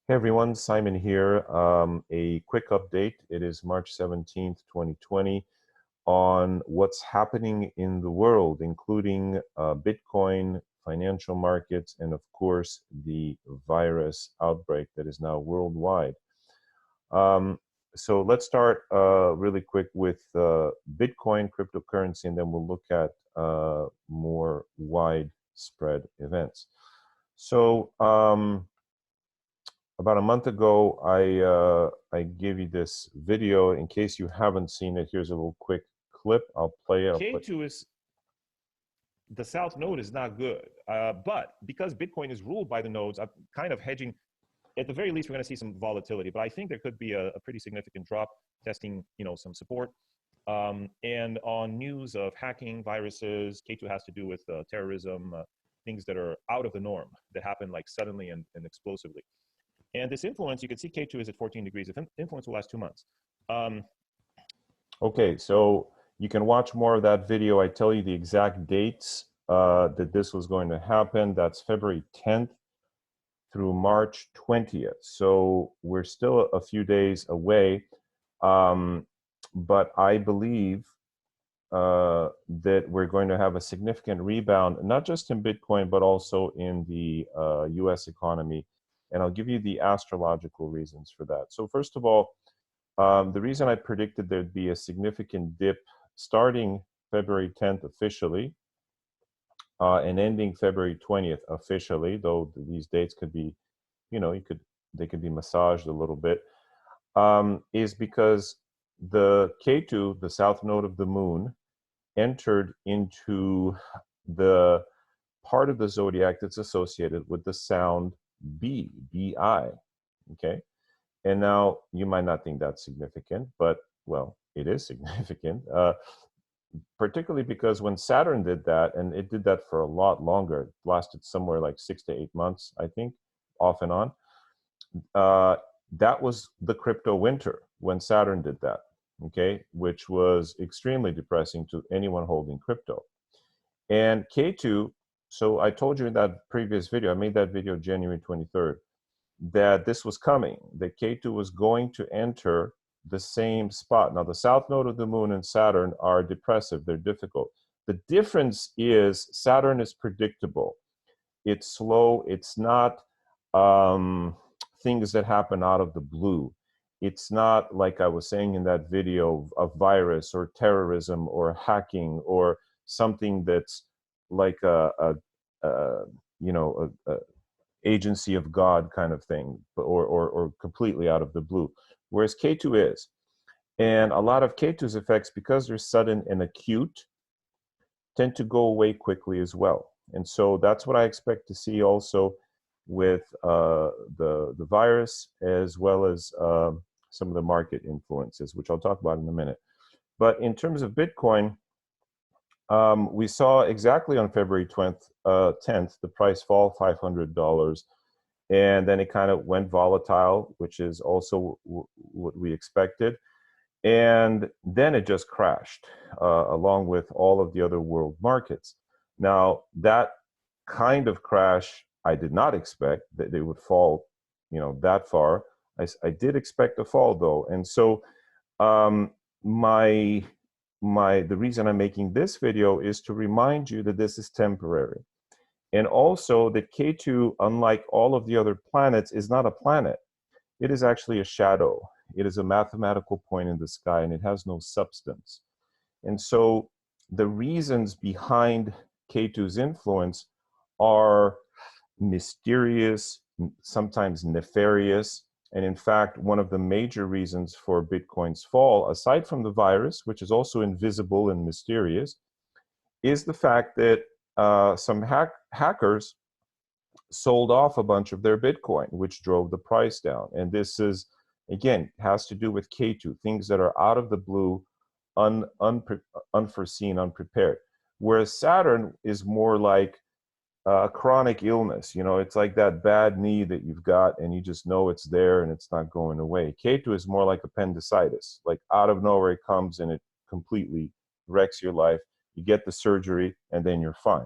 Hey everyone, Simon here. A quick update. It is March 17th, 2020, on what's happening in the world, including Bitcoin, financial markets, and of course, the virus outbreak that is now worldwide. Um, so let's start really quick with Bitcoin, cryptocurrency, and then we'll look at more widespread events. So, about a month ago, I gave you this video. In case you haven't seen it, here's a little quick clip. I'll play it. K2 is the south node is not good, but because Bitcoin is ruled by the nodes, I'm kind of hedging. At the very least, we're going to see some volatility, but I think there could be a pretty significant drop, testing some support. And on news of hacking, viruses, K2 has to do with terrorism, things that are out of the norm that happen like suddenly and explosively. And this influence, you can see K2 is at 14 degrees. The influence will last 2 months. Okay, so you can watch more of that video. I tell you the exact dates that this was going to happen. That's February 10th through March 20th. So we're still a few days away. But I believe that we're going to have a significant rebound, not just in Bitcoin, but also in the US economy. And I'll give you the astrological reasons for that. So first of all, the reason I predicted there'd be a significant dip starting February 10th officially and ending February 20th officially, though these dates could be, they could be massaged a little bit, is because the Ketu, the south node of the moon, entered into the part of the zodiac that's associated with the sound B, B-I, okay? And now you might not think that's significant, but well, it is significant, particularly because when Saturn did that, and it did that for a lot longer, it lasted somewhere like 6 to 8 months, I think, off and on. That was the crypto winter when Saturn did that, okay, which was extremely depressing to anyone holding crypto. And K2, so I told you in that previous video, I made that video January 23rd, that this was coming, that Ketu was going to enter the same spot. Now, the south node of the moon and Saturn are depressive, they're difficult. The difference is Saturn is predictable. It's slow, it's not things that happen out of the blue. It's not, like I was saying in that video, a virus or terrorism or hacking or something that's like a agency of God kind of thing, or completely out of the blue, whereas K2 is. And a lot of K2's effects, because they're sudden and acute, tend to go away quickly as well. And so that's what I expect to see also with the virus, as well as some of the market influences, which I'll talk about in a minute. But in terms of Bitcoin, we saw exactly on February 10th, the price fall $500, and then it kind of went volatile, which is also what we expected. And then it just crashed, along with all of the other world markets. Now, that kind of crash, I did not expect that they would fall, that far. I did expect a fall, though. And so the reason I'm making this video is to remind you that this is temporary. And also that K2, unlike all of the other planets, is not a planet. It is actually a shadow. It is a mathematical point in the sky, and it has no substance. And so the reasons behind K2's influence are mysterious, sometimes nefarious. And in fact, one of the major reasons for Bitcoin's fall, aside from the virus, which is also invisible and mysterious, is the fact that some hackers sold off a bunch of their Bitcoin, which drove the price down. And this is, again, has to do with K2, things that are out of the blue, unforeseen, unprepared. Whereas Saturn is more like a chronic illness. It's like that bad knee that you've got and you just know it's there and it's not going away. Ketu is more like appendicitis, like out of nowhere it comes and it completely wrecks your life. You get the surgery and then you're fine.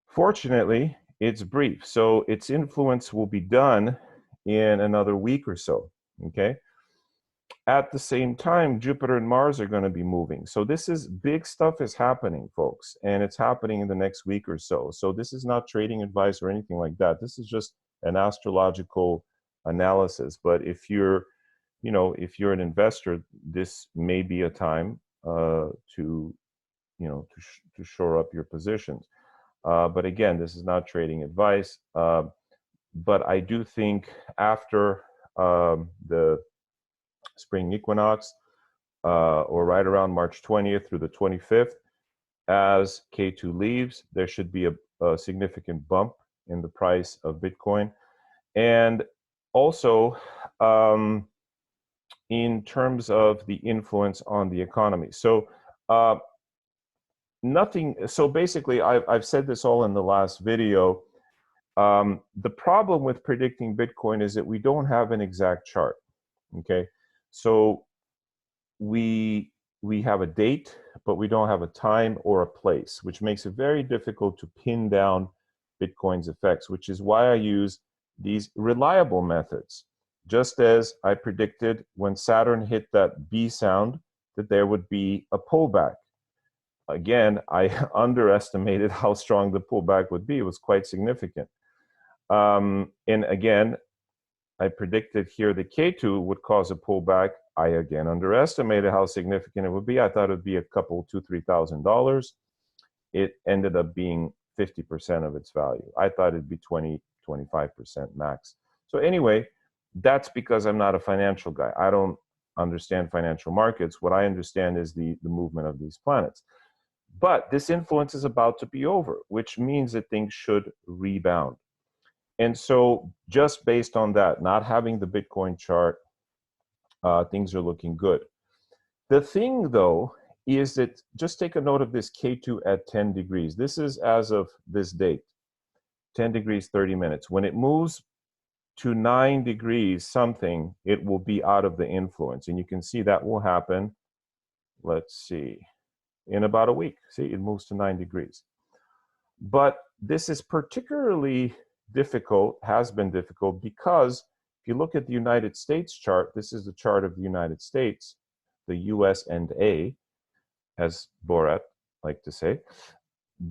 Fortunately, it's brief, so its influence will be done in another week or so, okay? At the same time, Jupiter and Mars are going to be moving. So this is big stuff is happening, folks, and it's happening in the next week or so. So this is not trading advice or anything like that. This is just an astrological analysis. But if you're, if you're an investor, this may be a time to, to shore up your positions. But again, this is not trading advice. But I do think after the spring equinox, or right around March 20th through the 25th, as Ketu leaves, there should be a significant bump in the price of Bitcoin. And also, in terms of the influence on the economy. So, so basically, I've said this all in the last video. The problem with predicting Bitcoin is that we don't have an exact chart, okay? So we have a date, but we don't have a time or a place, which makes it very difficult to pin down Bitcoin's effects, which is why I use these reliable methods. Just as I predicted when Saturn hit that B sound, that there would be a pullback. Again, I underestimated how strong the pullback would be. It was quite significant. And again, I predicted here that Ketu would cause a pullback. I again underestimated how significant it would be. I thought it would be a couple, $2,000-$3,000. It ended up being 50% of its value. I thought it'd be 20-25% max. So anyway, that's because I'm not a financial guy. I don't understand financial markets. What I understand is the movement of these planets. But this influence is about to be over, which means that things should rebound. And so just based on that, not having the Bitcoin chart, things are looking good. The thing, though, is that just take a note of this K2 at 10 degrees. This is as of this date, 10 degrees, 30 minutes. When it moves to 9 degrees something, it will be out of the influence. And you can see that will happen, let's see, in about a week. See, it moves to 9 degrees. But this is particularly difficult, has been difficult, because if you look at the United States chart, this is the chart of the United States, the US and A, as Borat like to say.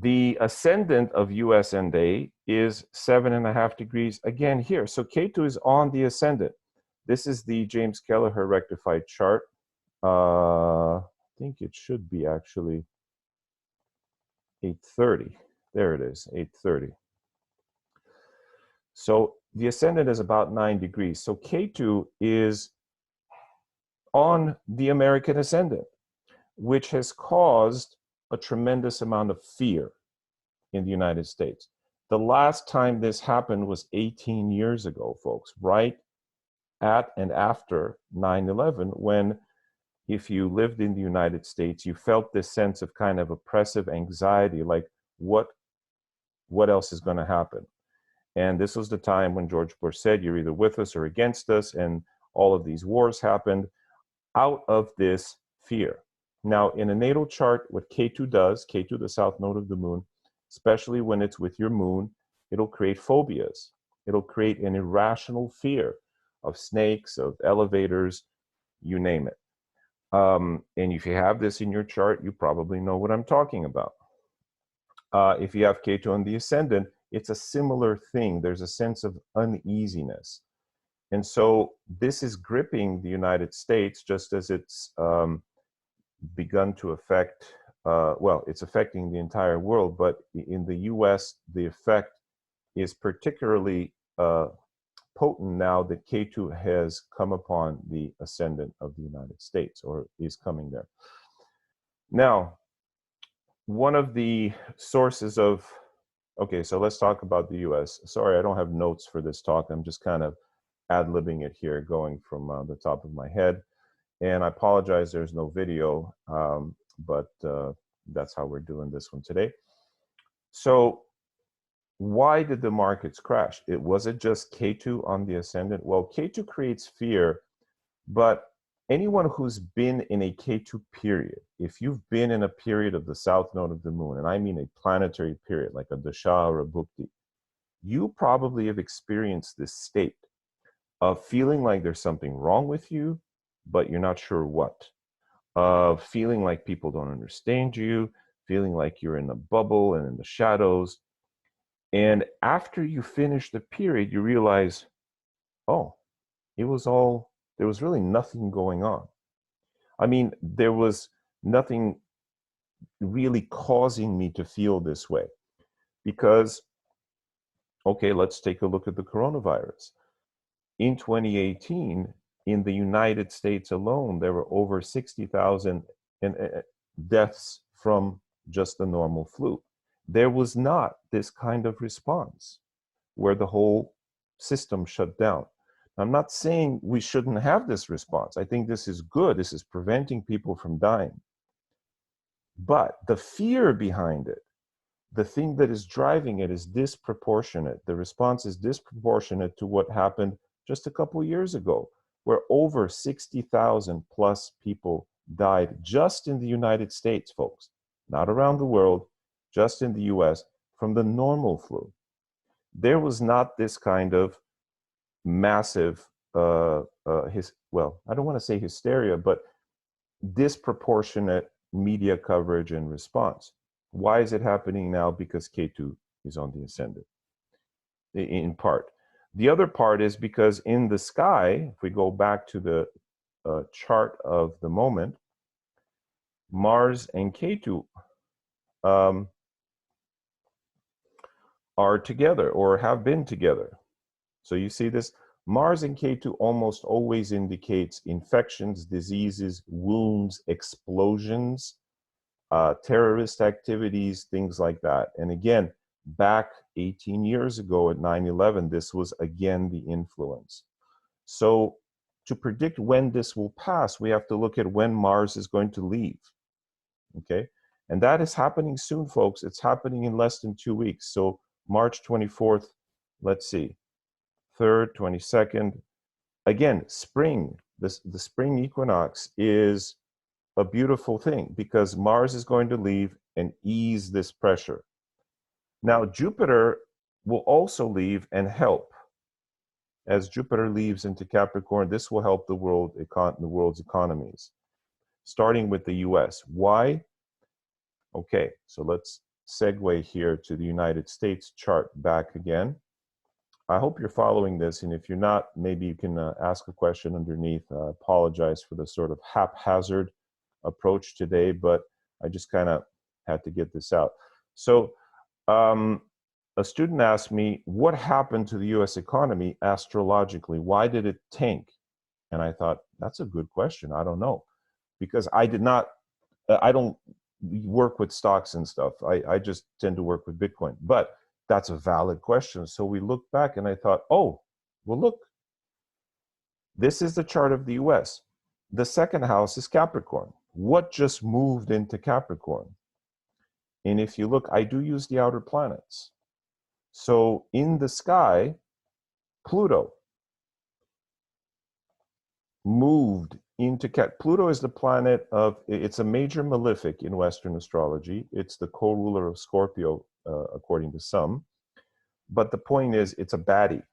The ascendant of US and A is 7.5 degrees again here. So Ketu is on the ascendant. This is the James Kelleher rectified chart. I think it should be actually 830. There it is, 830. So the ascendant is about 9 degrees. So Ketu is on the American ascendant, which has caused a tremendous amount of fear in the United States. The last time this happened was 18 years ago, folks, right at and after 9/11, when if you lived in the United States, you felt this sense of kind of oppressive anxiety, like what else is going to happen? And this was the time when George Bush said, you're either with us or against us, and all of these wars happened out of this fear. Now, in a natal chart, what Ketu does, Ketu, the south node of the moon, especially when it's with your moon, it'll create phobias. It'll create an irrational fear of snakes, of elevators, you name it. And if you have this in your chart, you probably know what I'm talking about. If you have Ketu on the ascendant, it's a similar thing. There's a sense of uneasiness. And so this is gripping the United States, just as it's begun to affect, well, it's affecting the entire world, but in the US, the effect is particularly potent now that Ketu has come upon the ascendant of the United States, or is coming there. Now, one of the sources of, okay, so let's talk about the US. Sorry, I don't have notes for this talk. I'm just kind of ad-libbing it here, going from the top of my head. And I apologize, there's no video, but that's how we're doing this one today. So why did the markets crash? Was it just Ketu on the ascendant? Well, Ketu creates fear, but anyone who's been in a Ketu period, if you've been in a period of the south node of the moon, and I mean a planetary period, like a dasha or a bhukti, you probably have experienced this state of feeling like there's something wrong with you, but you're not sure what, of feeling like people don't understand you, feeling like you're in a bubble and in the shadows. And after you finish the period, you realize, oh, there was really nothing going on. I mean, there was nothing really causing me to feel this way. Because, okay, let's take a look at the coronavirus. In 2018, in the United States alone, there were over 60,000 deaths from just the normal flu. There was not this kind of response where the whole system shut down. I'm not saying we shouldn't have this response. I think this is good. This is preventing people from dying. But the fear behind it, the thing that is driving it, is disproportionate. The response is disproportionate to what happened just a couple years ago, where over 60,000 plus people died just in the United States, folks, not around the world, just in the US, from the normal flu. There was not this kind of massive, well, I don't want to say hysteria, but disproportionate media coverage and response. Why is it happening now? Because Ketu is on the ascendant, in part. The other part is because in the sky, if we go back to the chart of the moment, Mars and Ketu are together or have been together. So you see this, Mars and Ketu almost always indicates infections, diseases, wounds, explosions, terrorist activities, things like that. And again, back 18 years ago at 9/11, this was again the influence. So to predict when this will pass, we have to look at when Mars is going to leave, okay? And that is happening soon, folks. It's happening in less than 2 weeks. So March 24th, let's see, 3rd, 22nd. Again, spring, the spring equinox is a beautiful thing because Mars is going to leave and ease this pressure. Now, Jupiter will also leave and help. As Jupiter leaves into Capricorn, this will help the world's economies, starting with the US. Why? Okay, so let's segue here to the United States chart back again. I hope you're following this, and if you're not, maybe you can ask a question underneath. I apologize for the sort of haphazard approach today, but I just kind of had to get this out. So a student asked me, what happened to the US economy astrologically? Why did it tank? And I thought, that's a good question. I don't know. Because I don't work with stocks and stuff. I just tend to work with Bitcoin. But that's a valid question. So we looked back and I thought, oh, well, look, this is the chart of the US. The second house is Capricorn. What just moved into Capricorn? And if you look, I do use the outer planets. So in the sky, Pluto moved into Pluto is the planet of, it's a major malefic in Western astrology. It's the co-ruler of Scorpio, according to some. But the point is, it's a baddie.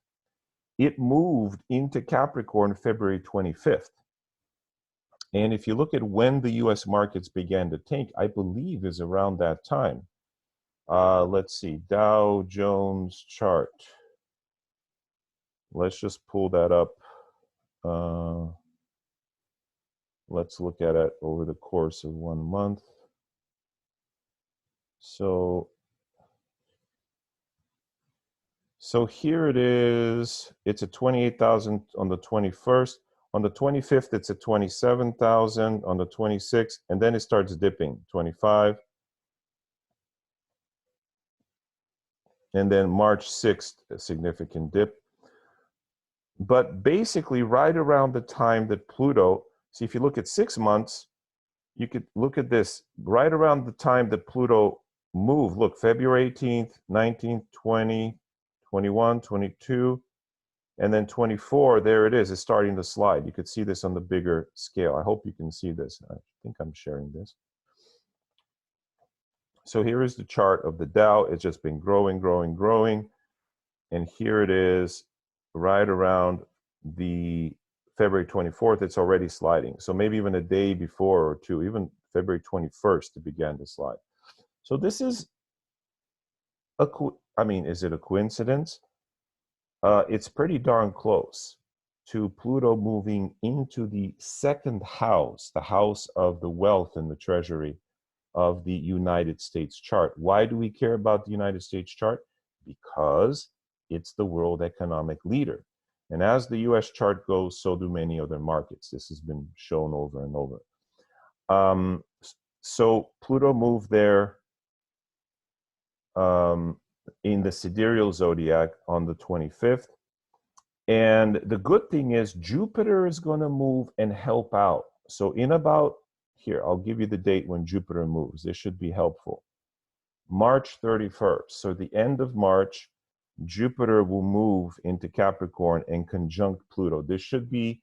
It moved into Capricorn February 25th. And if you look at when the US markets began to tank, I believe is around that time. Let's see, Dow Jones chart. Let's just pull that up. Let's look at it over the course of 1 month. So here it is. It's at 28,000 on the 21st. On the 25th, it's at 27,000 on the 26th, and then it starts dipping, 25. And then March 6th, a significant dip. But basically, right around the time that Pluto, see, if you look at 6 months, you could look at this, right around the time that Pluto moved. Look, February 18th, 19th, 20, 21, 22, and then 24, there it is. It's starting to slide. You could see this on the bigger scale. I hope you can see this. I think I'm sharing this. So here is the chart of the Dow. It's just been growing, growing, growing. And here it is right around the February 24th, it's already sliding. So maybe even a day before or two, even February 21st, it began to slide. So this is I mean, is it a coincidence? It's pretty darn close to Pluto moving into the second house, the house of the wealth and the treasury of the United States chart. Why do we care about the United States chart? Because it's the world economic leader. And as the US chart goes, so do many other markets. This has been shown over and over. So Pluto moved there in the sidereal zodiac on the 25th. And the good thing is Jupiter is going to move and help out. So in about, here, I'll give you the date when Jupiter moves. This should be helpful. March 31st. So the end of March, Jupiter will move into Capricorn and conjunct Pluto. This should be,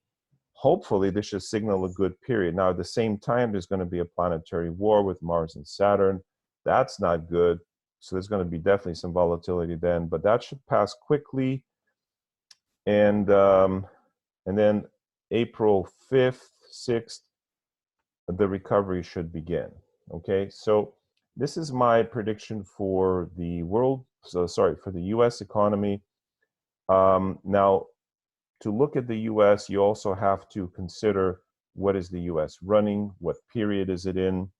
hopefully, this should signal a good period. Now, at the same time, there's going to be a planetary war with Mars and Saturn. That's not good. So there's going to be definitely some volatility then, but that should pass quickly. And then April 5th, 6th, the recovery should begin. Okay, so this is my prediction for the world, for the US economy. Now, to look at the US, you also have to consider what is the US running, what period is it in.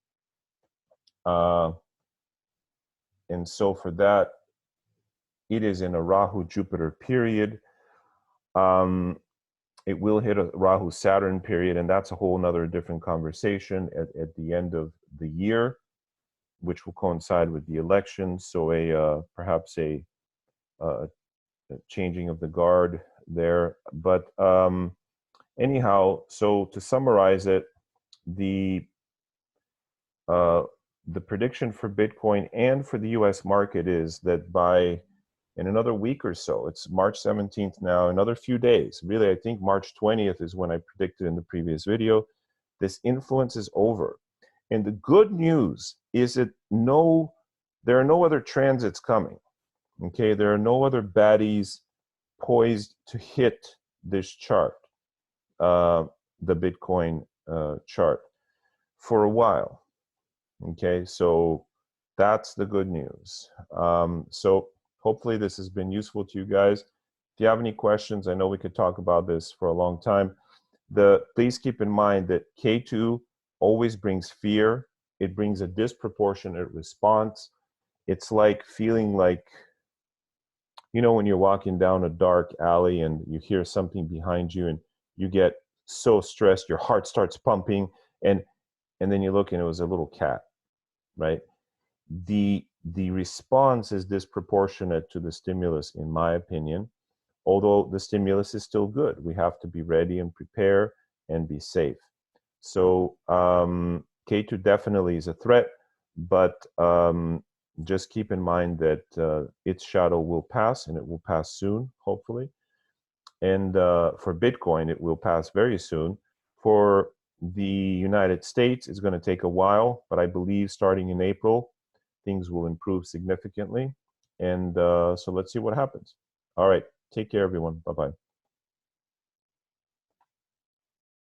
And so for that, it is in a Rahu-Jupiter period. It will hit a Rahu-Saturn period, and that's a whole nother different conversation at the end of the year, which will coincide with the election. So perhaps a changing of the guard there. But anyhow, so to summarize it, the prediction for Bitcoin and for the US market is that in another week or so, it's March 17th now, another few days, really, I think March 20th is when I predicted in the previous video, this influence is over. And the good news is that there are no other transits coming, okay? There are no other baddies poised to hit this chart, the Bitcoin chart, for a while, okay? So that's the good news. So hopefully this has been useful to you guys. If you have any questions, I know we could talk about this for a long time. Please keep in mind that Ketu always brings fear. It brings a disproportionate response. It's like feeling like, you know, when you're walking down a dark alley and you hear something behind you and you get so stressed, your heart starts pumping, and then you look and it was a little cat, right? The response is disproportionate to the stimulus, in my opinion, although the stimulus is still good. We have to be ready and prepare and be safe. So Ketu definitely is a threat, but just keep in mind that its shadow will pass, and it will pass soon, hopefully. And for Bitcoin, it will pass very soon. For the United States, it's going to take a while, but I believe starting in April, things will improve significantly. And so let's see what happens. All right. Take care, everyone. Bye-bye.